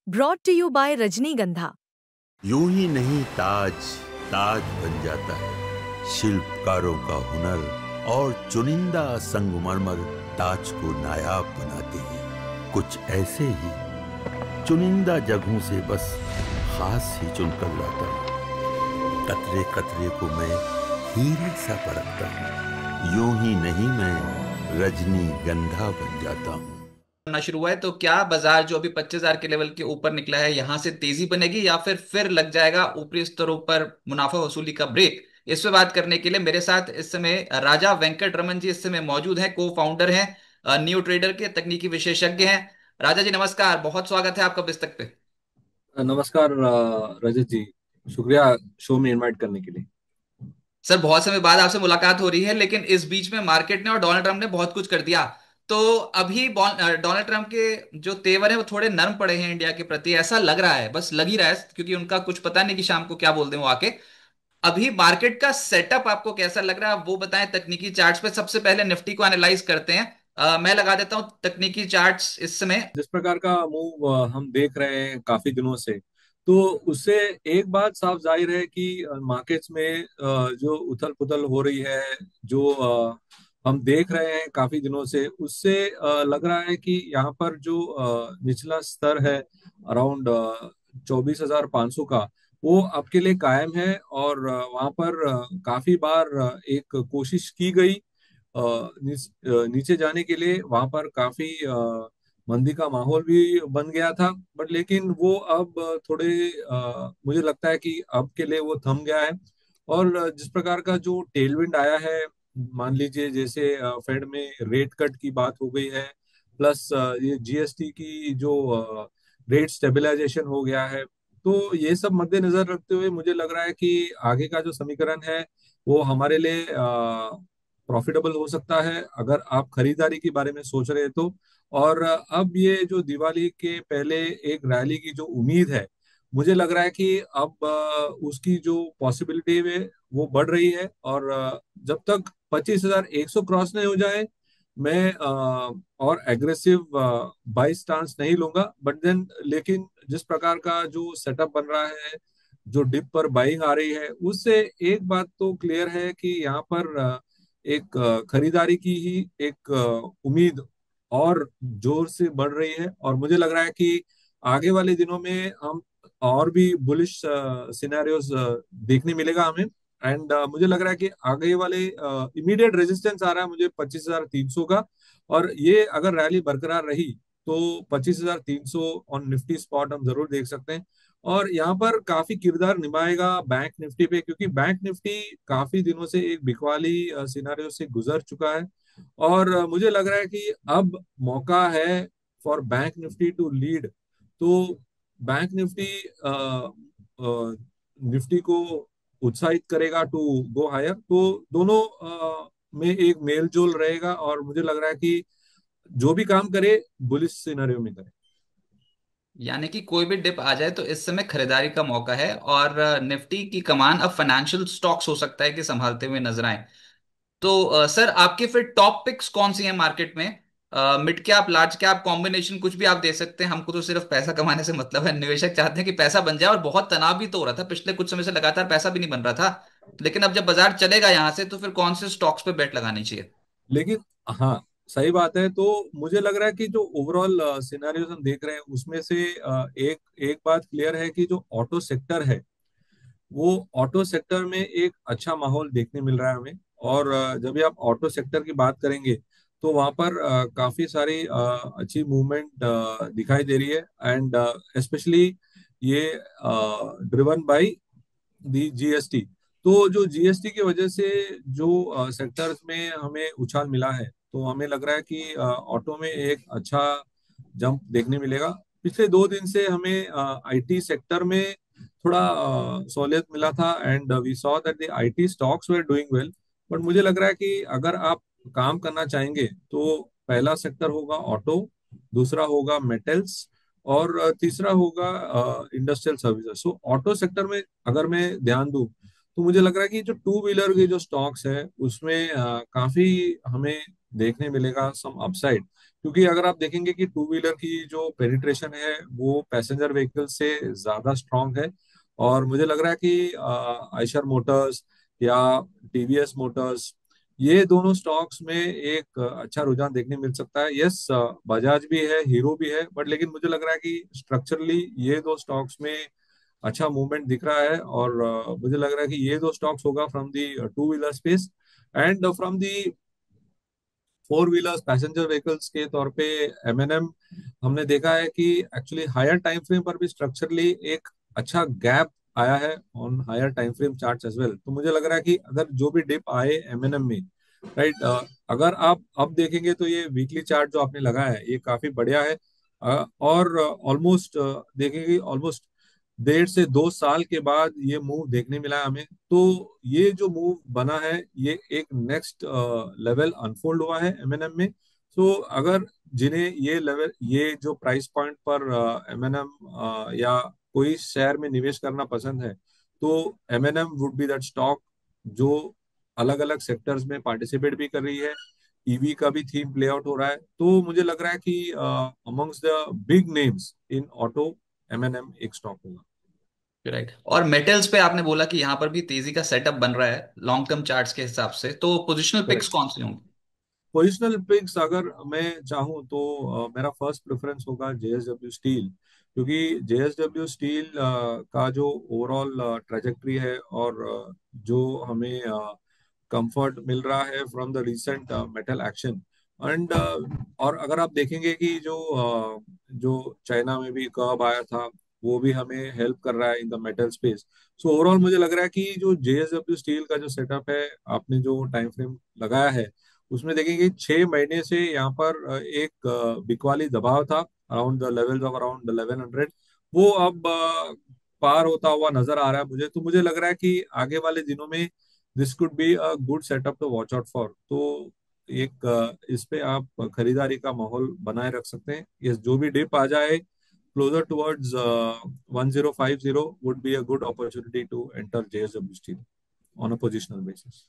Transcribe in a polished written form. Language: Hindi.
Brought to you by रजनीगंधा। यूं ही नहीं ताज ताज बन जाता है, शिल्पकारों का हुनर और चुनिंदा संगमरमर ताज को नायाब बनाते हैं। कुछ ऐसे ही चुनिंदा जगहों से बस खास ही चुनकर लाता हूँ। कतरे कतरे को मैं हीरे सा परखता हूँ। यूं ही नहीं मैं रजनीगंधा बन जाता हूँ। करना शुरू हुआ है, तो क्या बाजार जो अभी 25,000 के लेवल के ऊपर निकला है यहां से तेजी बनेगी या फिर लग जाएगा ऊपरी स्तरों पर मुनाफा वसूली का ब्रेक? इस पे बात करने के लिए मेरे साथ इस समय राजा वेंकट रमन जी इस समय मौजूद हैं, को फाउंडर हैं न्यू ट्रेडर के, तकनीकी विशेषज्ञ हैं। राजा जी नमस्कार, बहुत स्वागत है आपका बिस्तक पे। नमस्कार रजत जी, शुक्रिया शो में इनवाइट करने के लिए। सर बहुत समय बाद आपसे मुलाकात हो रही है, लेकिन इस बीच में मार्केट ने और डोनाल्ड ट्रंप ने बहुत कुछ कर दिया। तो अभी डोनाल्ड ट्रंप के जो तेवर है वो थोड़े नरम पड़े हैं इंडिया के प्रति, ऐसा लग रहा है, बस लग ही रहा है, क्योंकि उनका कुछ पता नहीं कि शाम को क्या बोल दें वो आके। अभी मार्केट का सेटअप आपको कैसा लग रहा है, वो बताएं। तकनीकी चार्ट्स पे सबसे पहले निफ्टी को एनालाइज करते हैं। मैं लगा देता हूं तकनीकी चार्ट्स इस समय। जिस प्रकार का मूव हम देख रहे हैं काफी दिनों से, तो उससे एक बात साफ जाहिर है कि मार्केट्स में जो उथल पुथल हो रही है, जो हम देख रहे हैं काफी दिनों से, उससे लग रहा है कि यहाँ पर जो निचला स्तर है अराउंड 24,500 का, वो आपके लिए कायम है। और वहाँ पर काफी बार एक कोशिश की गई नीचे जाने के लिए। वहां पर काफी मंदी का माहौल भी बन गया था, बट लेकिन वो अब थोड़े मुझे लगता है कि अब के लिए वो थम गया है। और जिस प्रकार का जो टेलविंड आया है, मान लीजिए जैसे फेड में रेट कट की बात हो गई है, प्लस ये जीएसटी की जो रेट स्टेबलाइजेशन हो गया है, तो ये सब मद्देनजर रखते हुए मुझे लग रहा है कि आगे का जो समीकरण है वो हमारे लिए प्रॉफिटेबल हो सकता है, अगर आप खरीदारी के बारे में सोच रहे हैं तो। और अब ये जो दिवाली के पहले एक रैली की जो उम्मीद है, मुझे लग रहा है कि अब उसकी जो पॉसिबिलिटी है वो बढ़ रही है। और जब तक 25,100 क्रॉस नहीं हो जाए, मैं और एग्रेसिव बाई स्टांस नहीं लूंगा। बट देन लेकिन जिस प्रकार का जो सेटअप बन रहा है, जो डिप पर बाइंग आ रही है, उससे एक बात तो क्लियर है कि यहाँ पर एक खरीदारी की ही एक उम्मीद और जोर से बढ़ रही है। और मुझे लग रहा है कि आगे वाले दिनों में हम और भी बुलिश सिनेरियोज देखने मिलेगा हमें। एंड मुझे लग रहा है कि आगे वाले इमीडिएट रेजिस्टेंस आ रहा है मुझे 25,300 का। और ये अगर रैली बरकरार रही तो 25,300 ऑन निफ्टी स्पॉट हम जरूर देख सकते हैं। और यहाँ पर काफी किरदार निभाएगा बैंक निफ्टी पे, क्योंकि बैंक निफ्टी काफी दिनों से एक बिकवाली सिनारियो से गुजर चुका है। और मुझे लग रहा है कि अब मौका है for bank Nifty to lead. तो बैंक निफ्टी निफ्टी को उत्साहित करेगा टू गो हायर। तो दोनों में एक मेल जोल रहेगा, और मुझे लग रहा है कि जो भी काम करे बुलिश सिनेरियो में करे। यानी कि कोई भी डिप आ जाए तो इस समय खरीदारी का मौका है, और निफ्टी की कमान अब फाइनेंशियल स्टॉक्स हो सकता है कि संभालते हुए नजर आए। तो सर आपके फिर टॉप पिक्स कौन सी हैं मार्केट में? Mid cap, large cap, combination, कुछ भी आप दे सकते हैं। हमको तो सिर्फ पैसा कमाने से मतलब है, निवेशक चाहते हैं कि पैसा बन जाए, और बहुत तनाव भी तो हो रहा था पिछले कुछ समय से, लगातार पैसा भी नहीं बन रहा था। लेकिन अब जब बाजार चलेगा यहाँ से, तो फिर कौन से स्टॉक्स पे बेट लगानी चाहिए? लेकिन हाँ, सही बात है। तो मुझे लग रहा है कि जो ओवरऑल सिनेरियोज हम देख रहे हैं उसमें से एक एक बात क्लियर है कि जो ऑटो सेक्टर है, वो ऑटो सेक्टर में एक अच्छा माहौल देखने मिल रहा है हमें। और जब भी आप ऑटो सेक्टर की बात करेंगे तो वहाँ पर काफी सारी अच्छी मूवमेंट दिखाई दे रही है। एंड स्पेशली ये ड्रिवन बाय दी जीएसटी। तो जो जीएसटी की वजह से जो सेक्टर्स में हमें उछाल मिला है, तो हमें लग रहा है कि ऑटो में एक अच्छा जंप देखने मिलेगा। पिछले 2 दिन से हमें आईटी सेक्टर में थोड़ा सहूलियत मिला था, and we saw that the IT stocks were doing well. But मुझे लग रहा है कि अगर आप काम करना चाहेंगे तो पहला सेक्टर होगा ऑटो, दूसरा होगा मेटल्स, और तीसरा होगा इंडस्ट्रियल सर्विसेज। सो ऑटो सेक्टर में अगर मैं ध्यान दूं तो मुझे लग रहा है कि जो टू व्हीलर के जो स्टॉक्स है उसमें काफी हमें देखने मिलेगा सम अपसाइड, क्योंकि अगर आप देखेंगे कि टू व्हीलर की जो पेनिट्रेशन है वो पैसेंजर व्हीकल से ज्यादा स्ट्रांग है। और मुझे लग रहा है कि आयशर मोटर्स या टीवीएस मोटर्स, ये दोनों स्टॉक्स में एक अच्छा रुझान देखने मिल सकता है। यस, बजाज भी है, हीरो भी है, बट लेकिन मुझे लग रहा है कि स्ट्रक्चरली ये दो स्टॉक्स में अच्छा मूवमेंट दिख रहा है। और मुझे लग रहा है कि ये दो स्टॉक्स होगा from the two wheeler space. And from the four wheelers passenger vehicles के तौर पे एमएनएम, हमने देखा है कि एक्चुअली हायर टाइम फ्रेम पर भी स्ट्रक्चरली एक अच्छा गैप आया है on higher time frame charts as well. तो मुझे लग रहा है कि अगर जो भी डिप आए एमएनएम में, राइट, अगर आप अब देखेंगे तो ये वीकली चार्ट जो आपने लगाया है ये काफी बढ़िया है। और ऑलमोस्ट देखेंगे ऑलमोस्ट 1.5 से 2 साल के बाद ये मूव देखने मिला है हमें। तो ये जो मूव बना है ये एक नेक्स्ट लेवल अनफोल्ड हुआ है एमएनएम में। सो अगर जिन्हें ये लेवल, ये जो प्राइस पॉइंट पर एमएनएम या कोई शेयर में निवेश करना पसंद है, तो M&M would be that stock जो अलग अलग सेक्टर्स में पार्टिसिपेट भी कर रही है। ईवी का भी थीम प्ले आउट हो रहा है। तो मुझे लग रहा है कि amongst the big names in auto, M&M एक स्टॉक होगा। राइट। और मेटल्स पे आपने बोला कि यहाँ पर भी तेजी का सेटअप बन रहा है लॉन्ग टर्म चार्ट्स के हिसाब से, तो पोजिशनल पिक्स करेक्ट। कौन से होंगे? पोजिशनल पिक्स अगर मैं चाहूँ तो मेरा फर्स्ट प्रेफरेंस होगा जेएसडब्ल्यू स्टील, क्योंकि जेएसडब्ल्यू स्टील का जो ओवरऑल ट्रेजेक्ट्री है और जो हमें कंफर्ट मिल रहा है from the recent metal action. And और अगर आप देखेंगे कि जो चाइना में भी कर्व आया था वो भी हमें हेल्प कर रहा है in the metal space. So overall मुझे लग रहा है कि जो जेएसडब्ल्यू स्टील का जो सेटअप है, आपने जो टाइम फ्रेम लगाया है उसमें देखेंगे 6 महीने से यहाँ पर एक बिकवाली दबाव था around the levels of around 1100। वो अब पार होता हुआ नजर आ रहा है मुझे। तो मुझे लग रहा है कि आगे वाले दिनों में this could be a good setup to watch out for. तो एक इस पे आप खरीदारी का माहौल बनाए रख सकते हैं। ये जो भी डिप आ जाए closure towards 1050 would be a good opportunity to enter JSW Steel on a positional basis.